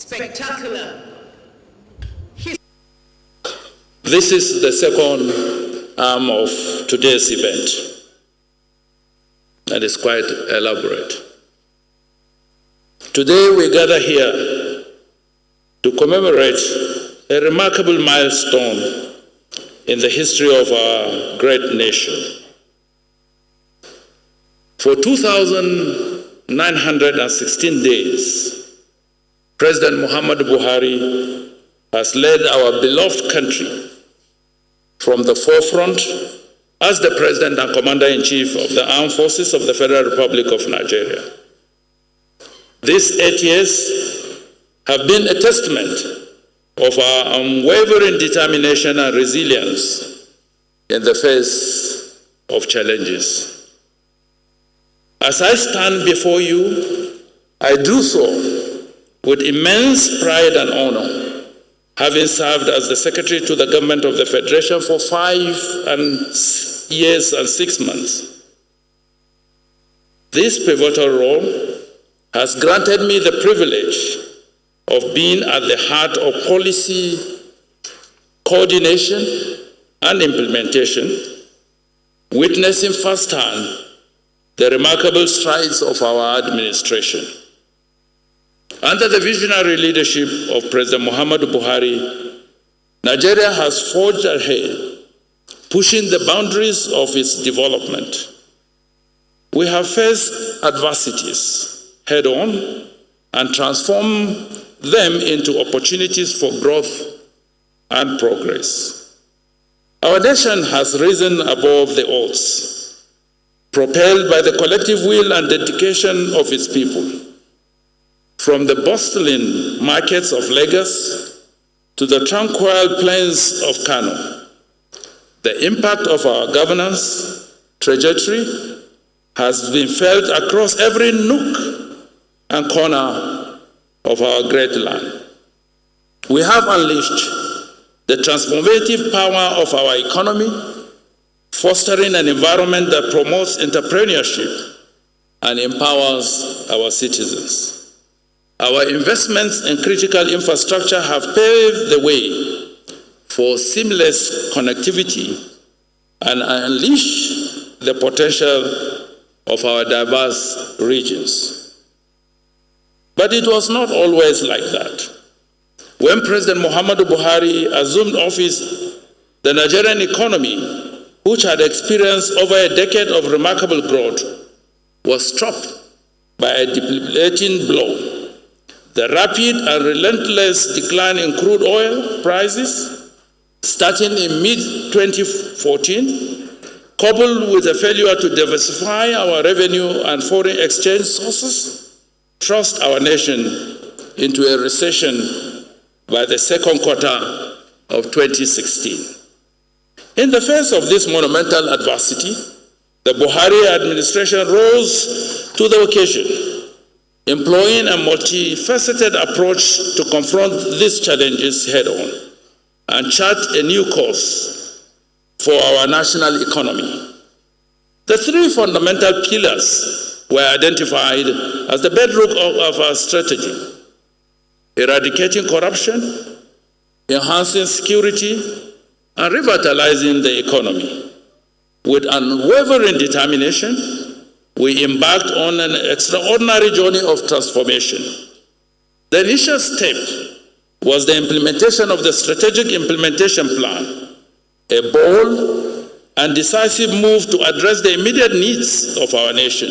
spectacular. This is the second arm of today's event, and it's quite elaborate. Today we gather here to commemorate a remarkable milestone in the history of our great nation. For 2,916 days, President Muhammadu Buhari has led our beloved country from the forefront as the President and Commander-in-Chief of the Armed Forces of the Federal Republic of Nigeria. These 8 years have been a testament of our unwavering determination and resilience in the face of challenges. As I stand before you, I do so with immense pride and honor, having served as the Secretary to the Government of the Federation for 5 years and 6 months. This pivotal role has granted me the privilege of being at the heart of policy coordination and implementation, witnessing firsthand the remarkable strides of our administration. Under the visionary leadership of President Muhammadu Buhari, Nigeria has forged ahead, pushing the boundaries of its development. We have faced adversities head-on and transformed them into opportunities for growth and progress. Our nation has risen above the odds, propelled by the collective will and dedication of its people. From the bustling markets of Lagos to the tranquil plains of Kano, the impact of our governance trajectory has been felt across every nook and corner of our great land. We have unleashed the transformative power of our economy, fostering an environment that promotes entrepreneurship and empowers our citizens. Our investments in critical infrastructure have paved the way for seamless connectivity and unleash the potential of our diverse regions. But it was not always like that. When President Muhammadu Buhari assumed office, the Nigerian economy, which had experienced over a decade of remarkable growth, was struck by a debilitating blow. The rapid and relentless decline in crude oil prices, starting in mid-2014, coupled with a failure to diversify our revenue and foreign exchange sources, thrust our nation into a recession by the second quarter of 2016. In the face of this monumental adversity, the Buhari administration rose to the occasion, employing a multifaceted approach to confront these challenges head-on and chart a new course for our national economy. The 3 fundamental pillars were identified as the bedrock of our strategy: eradicating corruption, enhancing security, and revitalizing the economy. With unwavering determination, we embarked on an extraordinary journey of transformation. The initial step was the implementation of the Strategic Implementation Plan, a bold and decisive move to address the immediate needs of our nation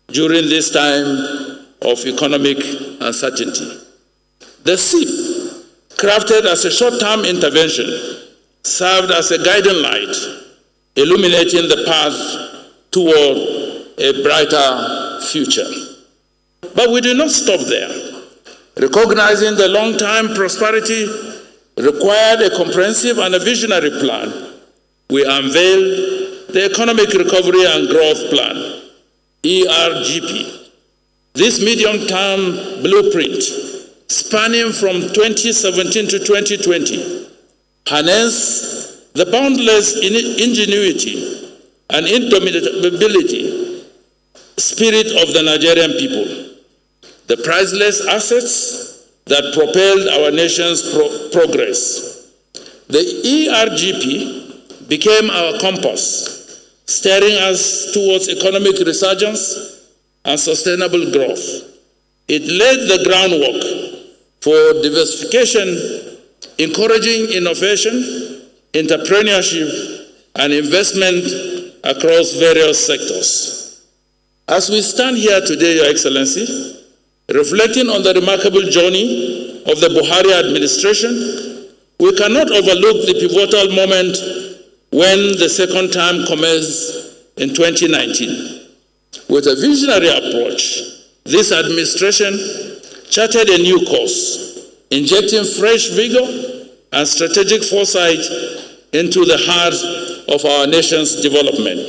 during this time of economic uncertainty. The SIP, crafted as a short-term intervention, served as a guiding light, illuminating the path toward a brighter future. But we did not stop there. Recognizing the long-term prosperity required a comprehensive and a visionary plan, we unveiled the Economic Recovery and Growth Plan, ERGP. This medium-term blueprint, spanning from 2017 to 2020, harnessed the boundless ingenuity and indomitability spirit of the Nigerian people, the priceless assets that propelled our nation's progress. The ERGP became our compass, steering us towards economic resurgence and sustainable growth. It laid the groundwork for diversification, encouraging innovation, entrepreneurship, and investment across various sectors. As we stand here today, Your Excellency, reflecting on the remarkable journey of the Buhari administration, we cannot overlook the pivotal moment when the second term commenced in 2019. With a visionary approach, this administration charted a new course, injecting fresh vigor and strategic foresight into the heart of our nation's development.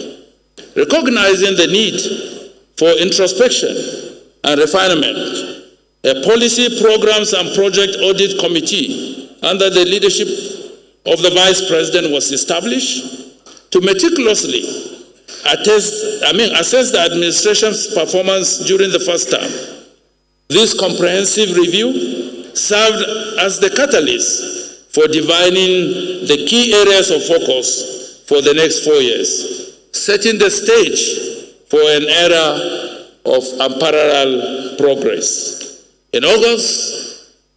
Recognizing the need for introspection and refinement, a policy, programs, and project audit committee under the leadership of the Vice President was established to meticulously assess the administration's performance during the first term. This comprehensive review served as the catalyst for defining the key areas of focus for the next 4 years, setting the stage for an era of unparalleled progress. In August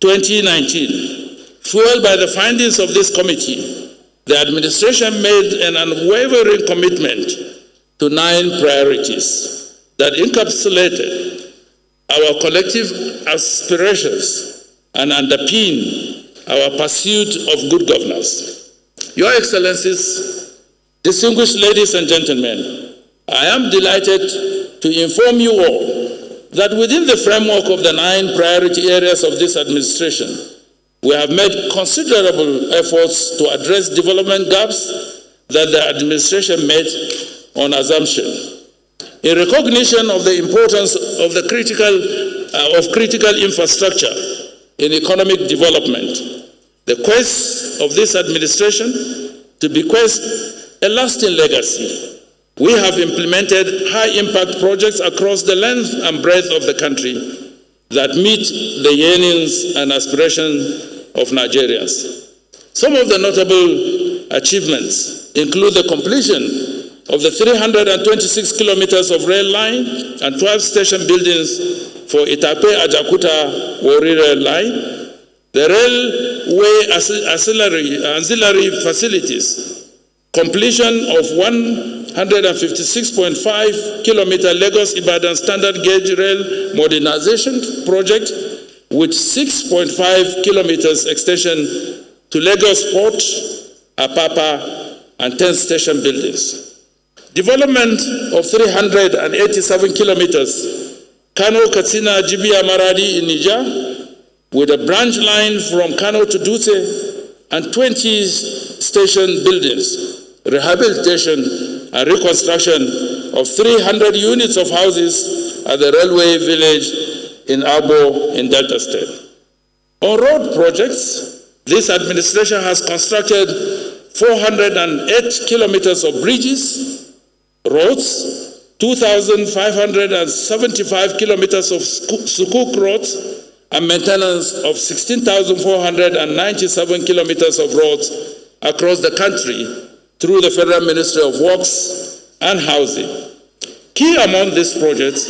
2019, fueled by the findings of this committee, the administration made an unwavering commitment to 9 priorities that encapsulated our collective aspirations and underpin our pursuit of good governance. Your Excellencies, distinguished ladies and gentlemen, I am delighted to inform you all that within the framework of the 9 priority areas of this administration, we have made considerable efforts to address development gaps that the administration made on assumption. In recognition of the importance of the critical infrastructure in economic development, the quest of this administration to bequest a lasting legacy, we have implemented high-impact projects across the length and breadth of the country that meet the yearnings and aspirations of Nigerians. Some of the notable achievements include the completion of the 326 kilometers of rail line and 12 station buildings for Itape-Ajakuta Warri line, the railway ancillary facilities, completion of 156.5 kilometer Lagos-Ibadan standard gauge rail modernization project with 6.5 kilometers extension to Lagos Port, Apapa, and 10 station buildings. Development of 387 kilometers Kano, Katsina, Jibia, Maradi in Niger, with a branch line from Kano to Dutse and 20 station buildings, rehabilitation and reconstruction of 300 units of houses at the railway village in Abo in Delta State. On road projects, this administration has constructed 408 kilometers of bridges, roads, 2,575 kilometers of sukuk roads, and maintenance of 16,497 kilometers of roads across the country through the Federal Ministry of Works and Housing. Key among these projects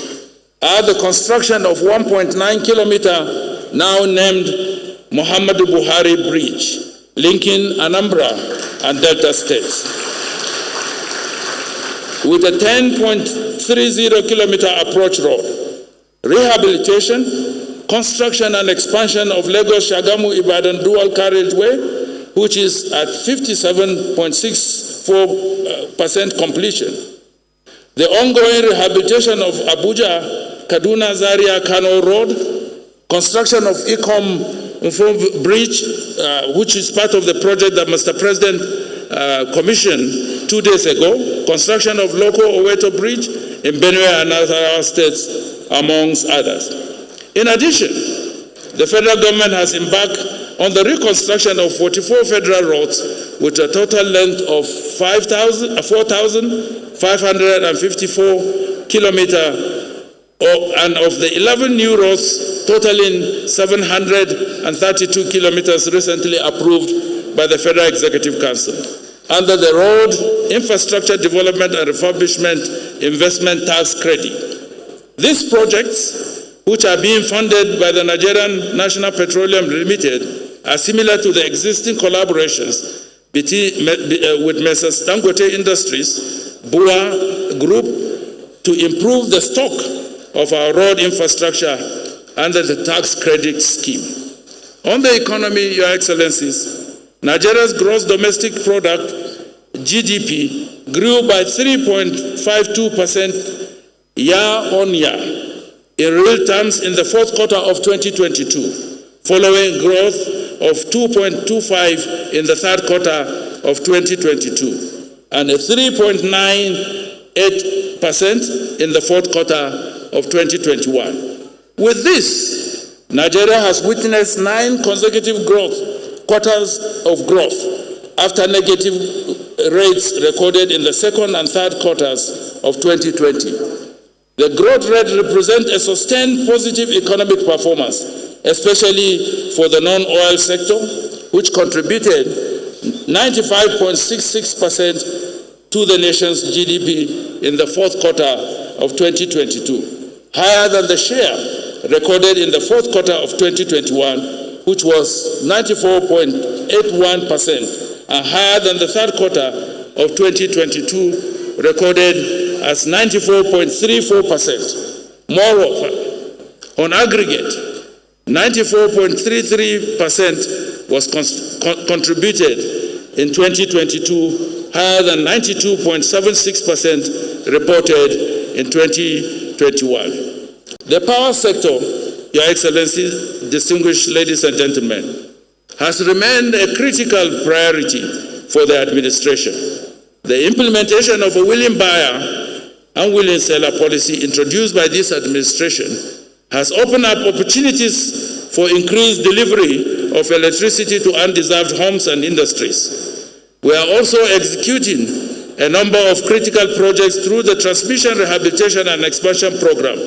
are the construction of 1.9 kilometer, now named Muhammadu Buhari Bridge, linking Anambra and Delta states, with a 10.30 kilometer approach road, rehabilitation, construction and expansion of Lagos-Shagamu-Ibadan dual carriageway, which is at 57.64% completion. The ongoing rehabilitation of Abuja-Kaduna-Zaria-Kano Road, construction of Ikom Bridge, which is part of the project that Mr. President commissioned 2 days ago, construction of Loko Oweto Bridge in Benue and other states, amongst others. In addition, the federal government has embarked on the reconstruction of 44 federal roads with a total length of 4,554 kilometers and of the 11 new roads totaling 732 kilometers recently approved by the Federal Executive Council under the Road Infrastructure Development and Refurbishment Investment Tax Credit. These projects, which are being funded by the Nigerian National Petroleum Limited, are similar to the existing collaborations with Messrs. Dangote Industries, Bola Group, to improve the stock of our road infrastructure under the tax credit scheme. On the economy, Your Excellencies, Nigeria's gross domestic product, GDP, grew by 3.52% year-on-year in real terms in the fourth quarter of 2022, following growth of 2.25% in the third quarter of 2022, and a 3.98% in the fourth quarter of 2021. With this, Nigeria has witnessed 9 consecutive quarters of growth after negative rates recorded in the second and third quarters of 2020. The growth rate represents a sustained positive economic performance, especially for the non-oil sector, which contributed 95.66% to the nation's GDP in the fourth quarter of 2022, higher than the share recorded in the fourth quarter of 2021, which was 94.81%, and higher than the third quarter of 2022, recorded as 94.34%. Moreover, on aggregate, 94.33% was contributed in 2022, higher than 92.76% reported in 2021. The power sector, Your Excellencies, distinguished ladies and gentlemen, has remained a critical priority for the administration. The implementation of a willing buyer and willing seller policy introduced by this administration has opened up opportunities for increased delivery of electricity to undeserved homes and industries. We are also executing a number of critical projects through the Transmission, Rehabilitation and Expansion Program,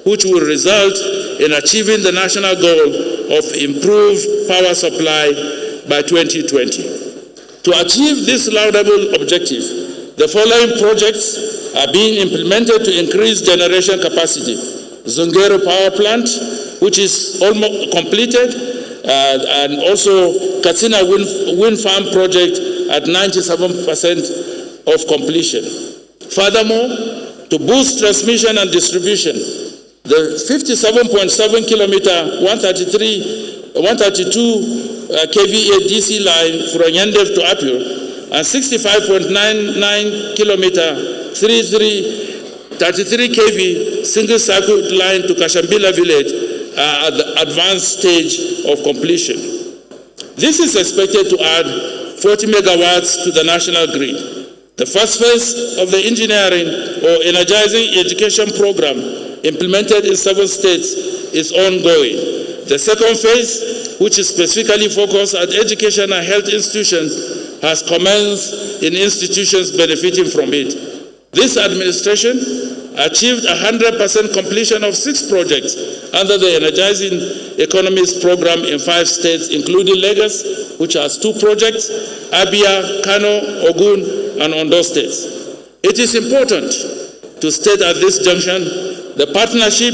which will result in achieving the national goal of improved power supply by 2020. To achieve this laudable objective, the following projects are being implemented to increase generation capacity. Zungeru Power Plant, which is almost completed, and also Katsina Wind Farm Project at 97% of completion. Furthermore, to boost transmission and distribution, the 57.7 kilometer 132 kVA DC line from Yendev to Apio and 65.99 kilometer 33 kV single circuit line to Kashambila village are at the advanced stage of completion. This is expected to add 40 megawatts to the national grid. The first phase of the engineering or energizing education program implemented in 7 states is ongoing. The second phase, which is specifically focused at education and health institutions, has commenced in institutions benefiting from it. This administration achieved 100% completion of 6 projects under the Energizing Economies program in 5 states, including Lagos, which has 2 projects, Abia, Kano, Ogun, and Ondo states. It is important to state at this junction the partnership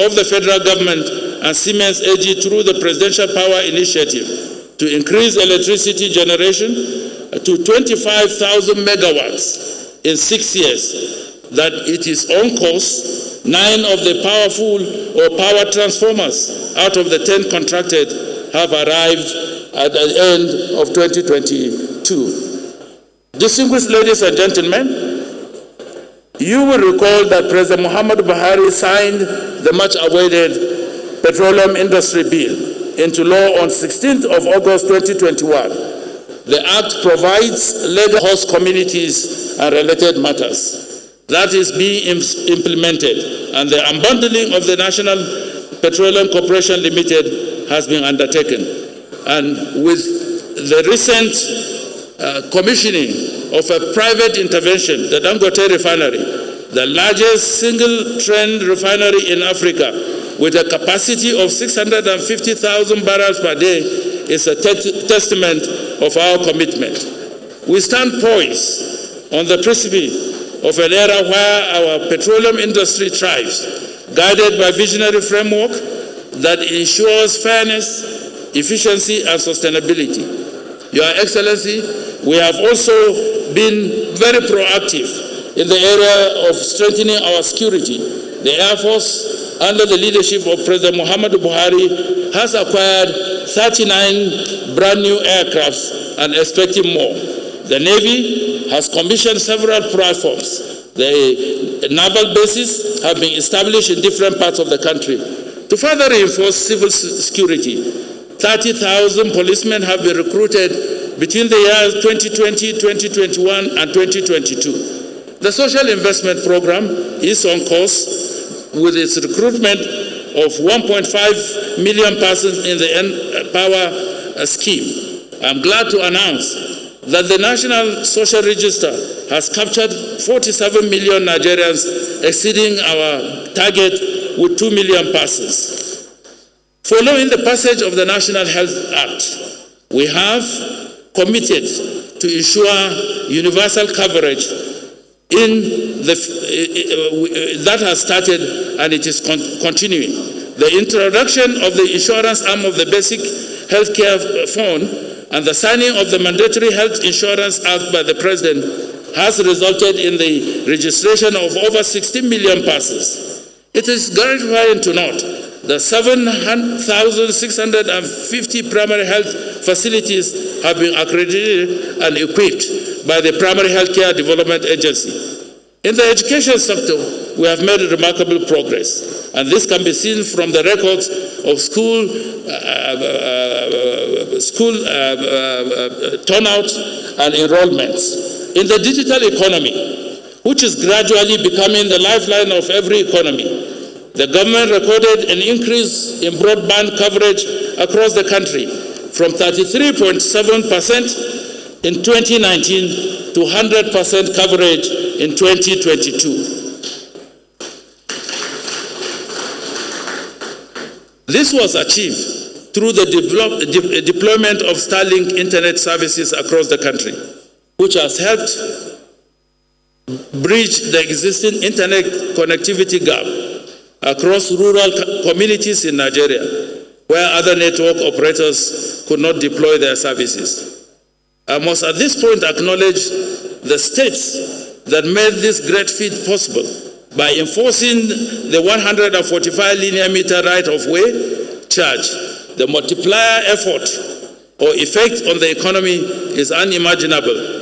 of the federal government and Siemens AG through the Presidential Power Initiative to increase electricity generation to 25,000 megawatts in 6 years, that it is on course. 9 of the powerful or power transformers out of the 10 contracted have arrived at the end of 2022. Distinguished ladies and gentlemen, you will recall that President Muhammadu Buhari signed the much-awaited Petroleum Industry Bill into law on 16th of August 2021. The Act provides legal host communities and related matters. That is being implemented, and the unbundling of the National Petroleum Corporation Limited has been undertaken. And with the recent commissioning of a private intervention, the Dangote refinery, the largest single-trend refinery in Africa, with a capacity of 650,000 barrels per day, is a testament of our commitment. We stand poised on the precipice of an era where our petroleum industry thrives, guided by visionary framework that ensures fairness, efficiency, and sustainability. Your Excellency, we have also been very proactive in the area of strengthening our security. The Air Force, under the leadership of President Muhammadu Buhari, has acquired 39 brand new aircrafts and expecting more. The Navy has commissioned several platforms. The naval bases have been established in different parts of the country. To further reinforce civil security, 30,000 policemen have been recruited between the years 2020, 2021, and 2022. The social investment program is on course with its recruitment of 1.5 million persons in the Empower scheme. I'm glad to announce that the National Social Register has captured 47 million Nigerians, exceeding our target with 2 million persons. Following the passage of the National Health Act, we have committed to ensure universal coverage that has started and it is continuing. The introduction of the insurance arm of the Basic Healthcare Fund and the signing of the Mandatory Health Insurance Act by the President has resulted in the registration of over 16 million persons. It is gratifying to note that 7,650 primary health facilities have been accredited and equipped by the Primary Healthcare Development Agency. In the education sector, we have made remarkable progress, and this can be seen from the records of school turnout and enrollments. In the digital economy, which is gradually becoming the lifeline of every economy, the government recorded an increase in broadband coverage across the country from 33.7% in 2019 to 100% coverage in 2022. This was achieved through the deployment of Starlink internet services across the country, which has helped bridge the existing internet connectivity gap across rural communities in Nigeria, where other network operators could not deploy their services. I must at this point acknowledge the states that made this great feat possible by enforcing the 145 linear meter right-of-way charge. The multiplier effort or effect on the economy is unimaginable.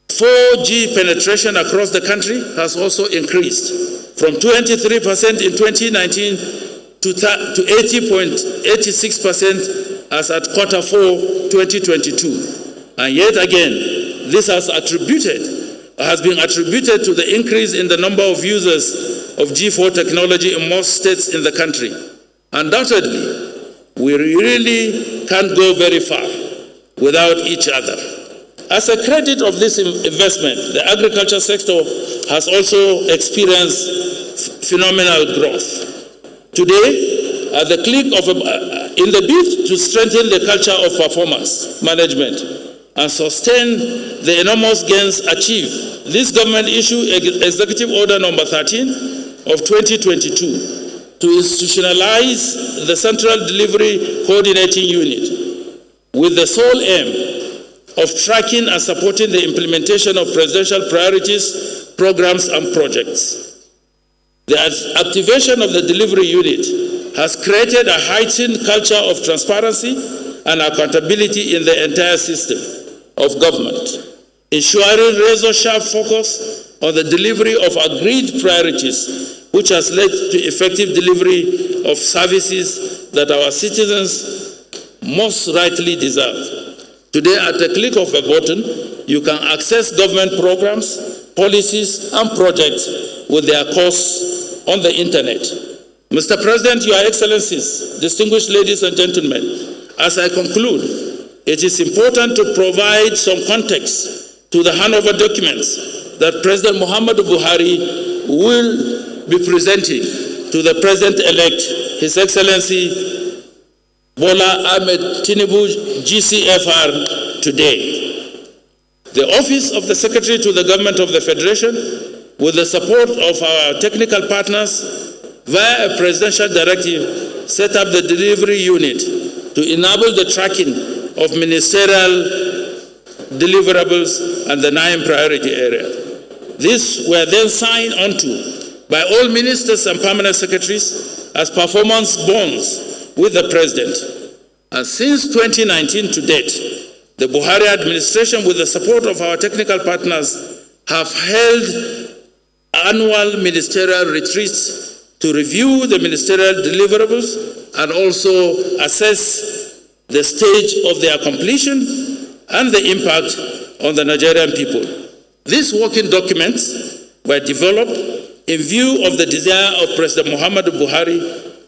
4G penetration across the country has also increased from 23% in 2019 to 80.86% as at Q4 2022. And yet again, this has been attributed to the increase in the number of users of G4 technology in most states in the country. Undoubtedly, we really can't go very far without each other. As a credit of this investment, the agriculture sector has also experienced phenomenal growth. Today, at the click of in the bid to strengthen the culture of performance management and sustain the enormous gains achieved, this government issued Executive Order Number 13 of 2022 to institutionalize the Central Delivery Coordinating Unit with the sole aim of tracking and supporting the implementation of presidential priorities, programs, and projects. The activation of the delivery unit has created a heightened culture of transparency and accountability in the entire system of government, ensuring razor-sharp focus on the delivery of agreed priorities, which has led to effective delivery of services that our citizens most rightly deserve. Today, at the click of a button, you can access government programs, policies, and projects with their costs on the internet. Mr. President, Your Excellencies, distinguished ladies and gentlemen, as I conclude, it is important to provide some context to the handover documents that President Muhammadu Buhari will be presenting to the President-elect, His Excellency Bola Tinubu, GCFR, today. The Office of the Secretary to the Government of the Federation, with the support of our technical partners, via a presidential directive, set up the delivery unit to enable the tracking of ministerial deliverables and the 9 priority areas. These were then signed onto by all ministers and permanent secretaries as performance bonds with the President. And since 2019 to date, the Buhari administration, with the support of our technical partners, have held annual ministerial retreats to review the ministerial deliverables and also assess the stage of their completion and the impact on the Nigerian people. These working documents were developed in view of the desire of President Muhammadu Buhari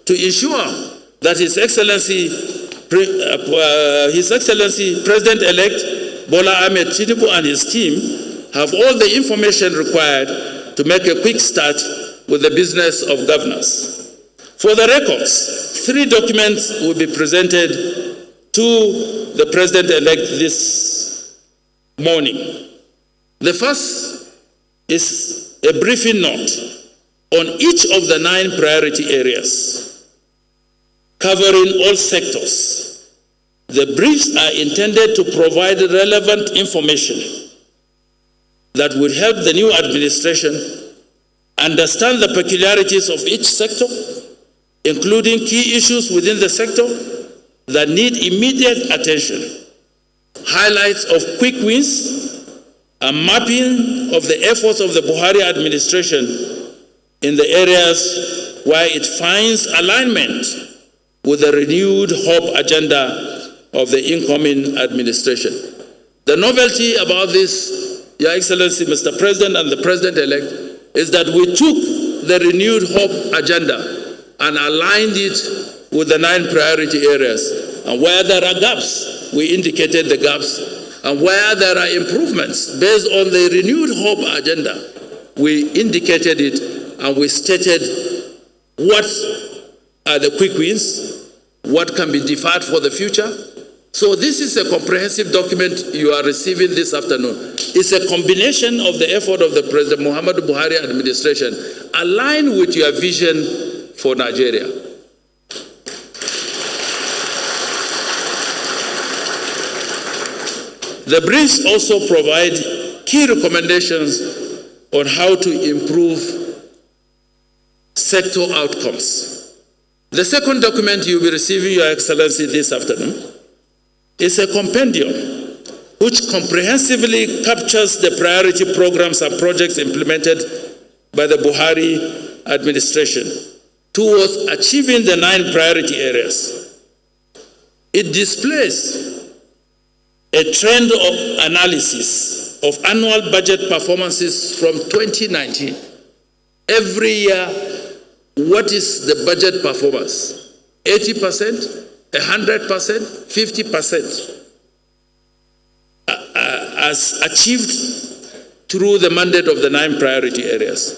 to ensure that His Excellency President-elect Bola Tinubu and his team have all the information required to make a quick start with the business of governance. For the records, 3 documents will be presented to the President-elect this morning. The first is a briefing note on each of the 9 priority areas, covering all sectors. The briefs are intended to provide relevant information that would help the new administration understand the peculiarities of each sector, including key issues within the sector that need immediate attention, highlights of quick wins, a mapping of the efforts of the Buhari administration in the areas where it finds alignment with the renewed hope agenda of the incoming administration. The novelty about this, Your Excellency, Mr. President and the President-elect, is that we took the renewed hope agenda and aligned it with the 9 priority areas. And where there are gaps, we indicated the gaps. And where there are improvements based on the renewed hope agenda, we indicated it and we stated what are the quick wins, what can be deferred for the future. So this is a comprehensive document you are receiving this afternoon. It's a combination of the effort of the President Muhammadu Buhari administration aligned with your vision for Nigeria. The briefs also provide key recommendations on how to improve sector outcomes. The second document you'll be receiving, Your Excellency, this afternoon is a compendium which comprehensively captures the priority programs and projects implemented by the Buhari administration towards achieving the 9 priority areas. It displays a trend of analysis of annual budget performances from 2019. Every year, what is the budget performance? 80%? 100%, 50%, as achieved through the mandate of the 9 priority areas.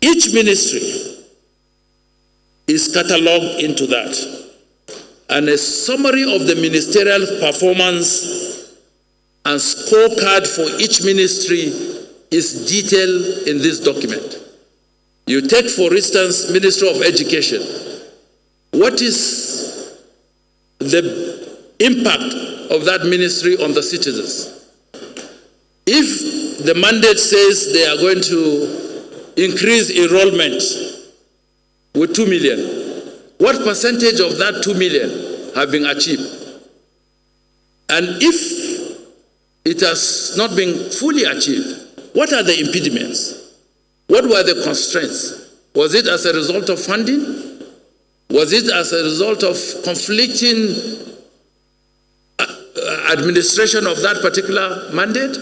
Each ministry is catalogued into that, and a summary of the ministerial performance and scorecard for each ministry is detailed in this document. You take, for instance, Ministry of Education. What is the impact of that ministry on the citizens? If the mandate says they are going to increase enrollment with 2 million, what percentage of that 2 million have been achieved? And if it has not been fully achieved, what are the impediments? What were the constraints? Was it as a result of funding? Was it as a result of conflicting administration of that particular mandate?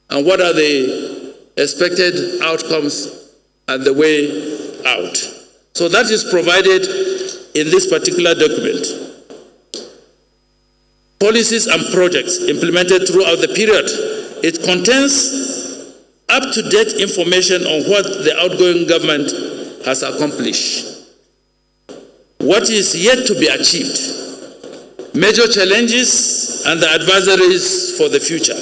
And what are the expected outcomes and the way out? So that is provided in this particular document. policies and projects implemented throughout the period. It contains up-to-date information on what the outgoing government has accomplished, what is yet to be achieved, major challenges, and the advisories for the future.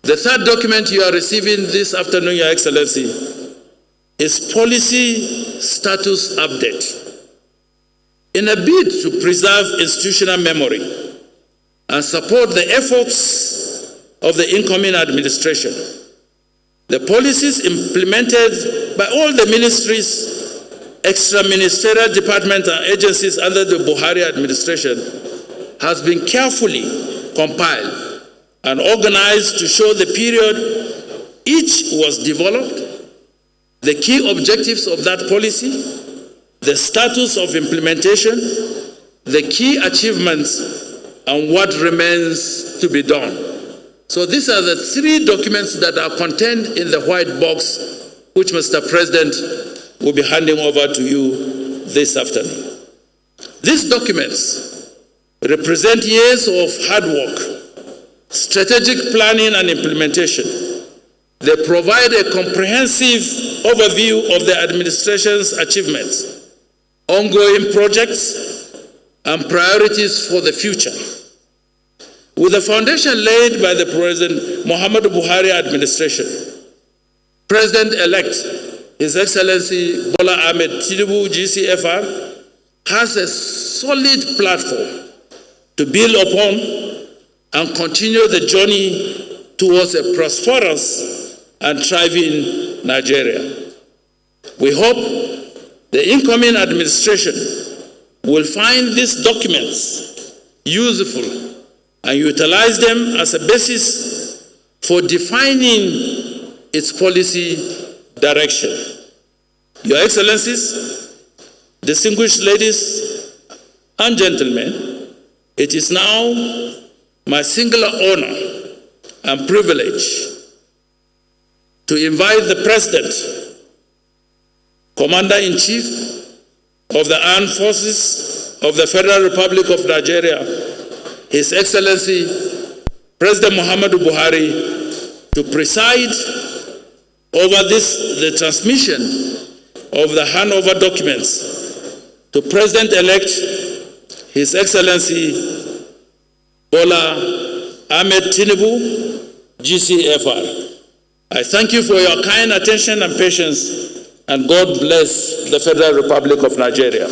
The third document you are receiving this afternoon, Your Excellency, is Policy Status Update. In a bid to preserve institutional memory and support the efforts of the incoming administration, the policies implemented by all the ministries, extra-ministerial departments and agencies under the Buhari administration has been carefully compiled and organized to show the period each was developed, the key objectives of that policy, the status of implementation, the key achievements, and what remains to be done. So these are the three documents that are contained in the white box, which Mr. President will be handing over to you this afternoon. These documents represent years of hard work, strategic planning and implementation. They provide a comprehensive overview of the administration's achievements, ongoing projects, and priorities for the future. With the foundation laid by the President Muhammadu Buhari administration, President-elect His Excellency Bola Tinubu, GCFR, has a solid platform to build upon and continue the journey towards a prosperous and thriving Nigeria. We hope the incoming administration will find these documents useful and utilize them as a basis for defining its policy direction. Your Excellencies, distinguished ladies and gentlemen, it is now my singular honor and privilege to invite the President, Commander-in-Chief of the Armed Forces of the Federal Republic of Nigeria, His Excellency President Muhammadu Buhari, to preside over the transmission of the handover documents to President-elect His Excellency Bola Tinubu, GCFR. I thank you for your kind attention and patience, and God bless the Federal Republic of Nigeria.